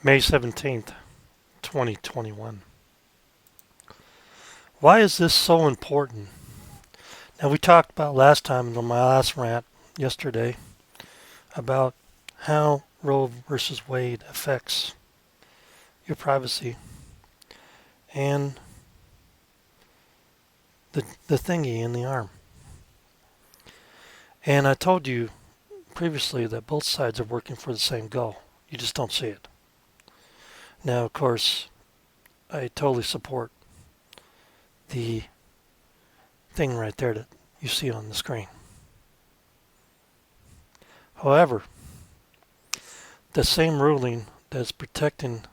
May 17th, 2021. Why is this so important? Now, we talked about last time in my last rant yesterday about how Roe versus Wade affects your privacy and the thingy in the arm. And I told you previously that both sides are working for the same goal. You just don't see it. Now, of course, I totally support the thing right there that you see on the screen. However, the same ruling that's protecting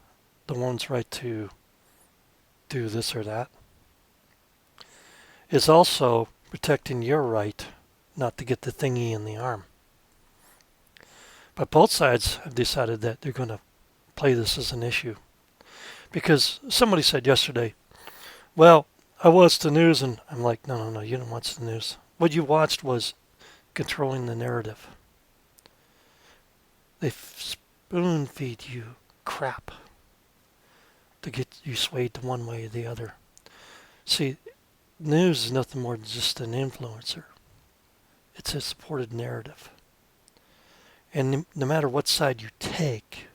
the one's right to do this or that is also protecting your right not to get the thingy in the arm. But both sides have decided that they're going to play this as an issue. Because somebody said yesterday, well, I watched the news, and I'm like, no, you didn't watch the news. What you watched was controlling the narrative. They spoon feed you crap to get you swayed to one way or the other. See, news is nothing more than just an influencer. It's a supported narrative. And no matter what side you take,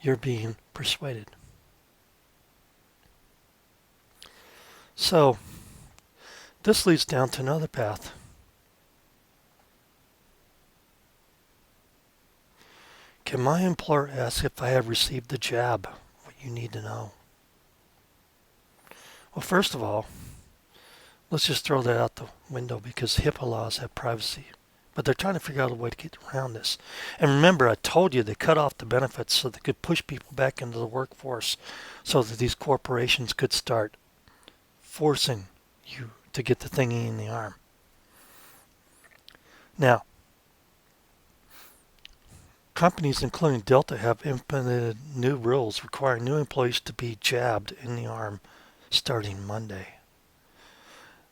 you're being persuaded. So, this leads down to another path. Can my employer ask if I have received the jab? What you need to know. Well, first of all, let's just throw that out the window because HIPAA laws have privacy. But they're trying to figure out a way to get around this. And remember, I told you they cut off the benefits so they could push people back into the workforce so that these corporations could start forcing you to get the thingy in the arm. Now, companies including Delta have implemented new rules requiring new employees to be jabbed in the arm starting Monday.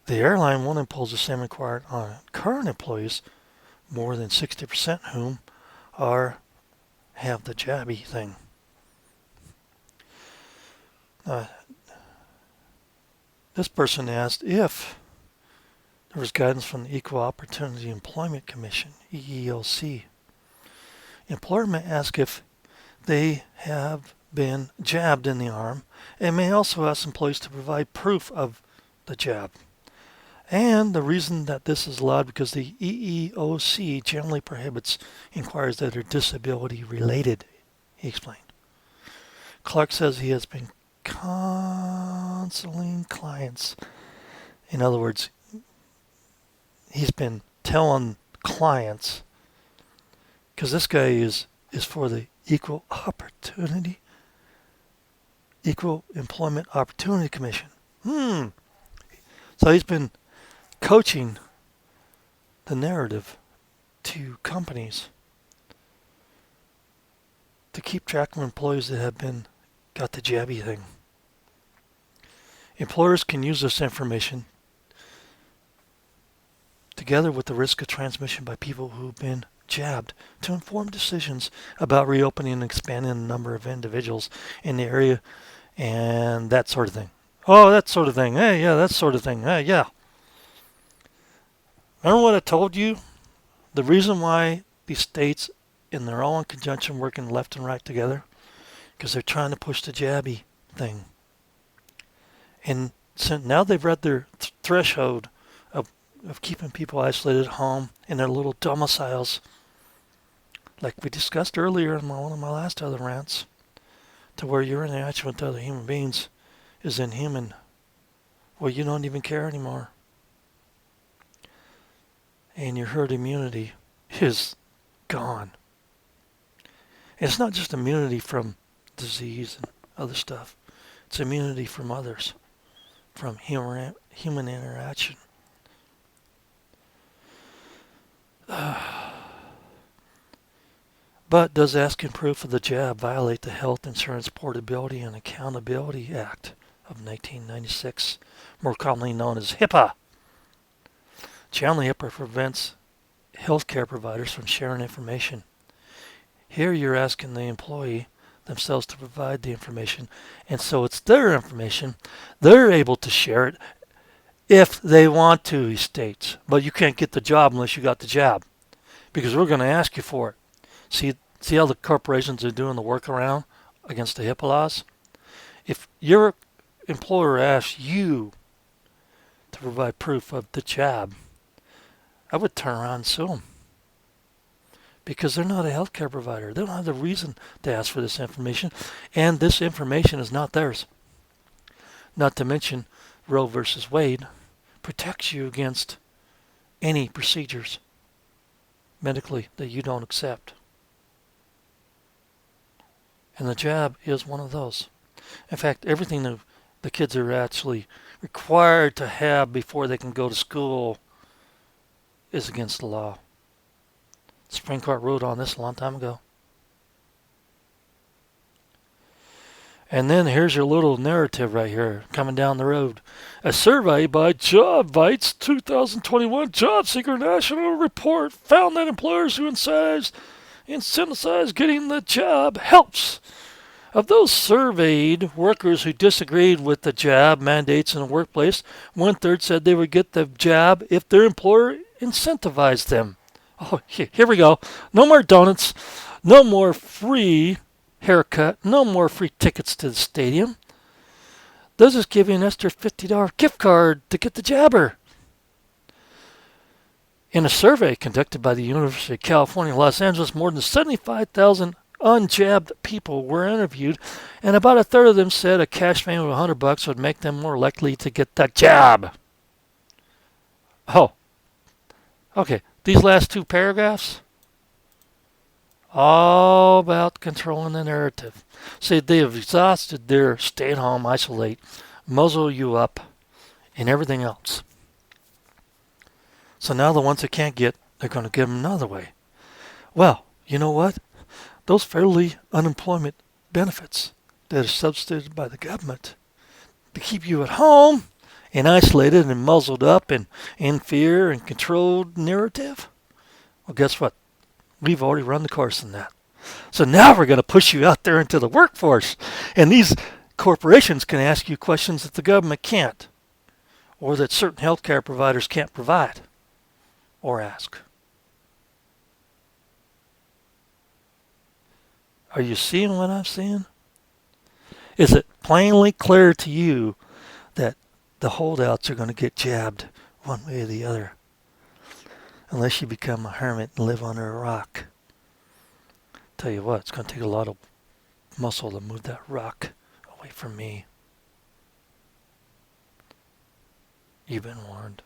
The airline won't impose the same requirement on current employees, more than 60% whom have the jabby thing. This person asked if there was guidance from the Equal Opportunity Employment Commission, EEOC. Employer may ask if they have been jabbed in the arm and may also ask employees to provide proof of the jab. And the reason that this is allowed because the EEOC generally prohibits inquiries that are disability related, he explained. Clark says he has been counseling clients. In other words, he's been telling clients, because this guy is for the Equal Employment Opportunity Commission. So he's been coaching the narrative to companies to keep track of employees that have got the jabby thing. Employers can use this information together with the risk of transmission by people who've been jabbed to inform decisions about reopening and expanding the number of individuals in the area and that sort of thing. Oh, that sort of thing. Hey, yeah, that sort of thing. Hey, yeah. Remember what I told you? The reason why these states, and they're all in conjunction working left and right together, because they're trying to push the jabby thing. And so now they've read their threshold of keeping people isolated at home in their little domiciles, like we discussed earlier in one of my last other rants, to where your interaction with other human beings is inhuman, where you don't even care anymore. And your herd immunity is gone. And it's not just immunity from disease and other stuff. It's immunity from others, from human interaction. But does asking proof of the jab violate the Health Insurance Portability and Accountability Act of 1996, more commonly known as HIPAA? Generally, HIPAA prevents healthcare providers from sharing information. Here you're asking the employee themselves to provide the information. And so it's their information. They're able to share it if they want to, he states. But you can't get the job unless you got the jab, because we're going to ask you for it. See how the corporations are doing the workaround against the HIPAA laws? If your employer asks you to provide proof of the jab, I would turn around and sue them, because they're not a healthcare provider. They don't have the reason to ask for this information, and this information is not theirs. Not to mention, Roe versus Wade protects you against any procedures medically that you don't accept. And the jab is one of those. In fact, everything that the kids are actually required to have before they can go to school is against the law. The Supreme Court ruled on this a long time ago. And then here's your little narrative right here coming down the road. A survey by JobVite's 2021 Job Seeker National Report found that employers who incentivize getting the job helps. Of those surveyed workers who disagreed with the jab mandates in the workplace, 1/3 said they would get the jab if their employer incentivized them. Oh, here we go. No more donuts, no more free haircut, no more free tickets to the stadium. They'll just give you an extra $50 gift card to get the jabber. In a survey conducted by the University of California, Los Angeles, more than 75,000 unjabbed people were interviewed, and about 1/3 of them said a cash payment of $100 would make them more likely to get the jab. Oh, okay. These last two paragraphs, all about controlling the narrative. See, they have exhausted their stay at home, isolate, muzzle you up, and everything else. So now the ones that can't get, they're going to give them another way. Well, you know what? Those federally unemployment benefits that are subsidized by the government to keep you at home and isolated and muzzled up and in fear and controlled narrative, well, guess what? We've already run the course in that. So now we're going to push you out there into the workforce. And these corporations can ask you questions that the government can't, or that certain healthcare providers can't provide or ask. Are you seeing what I'm seeing? Is it plainly clear to you that the holdouts are going to get jabbed one way or the other, unless you become a hermit and live under a rock? Tell you what, it's going to take a lot of muscle to move that rock away from me. You've been warned.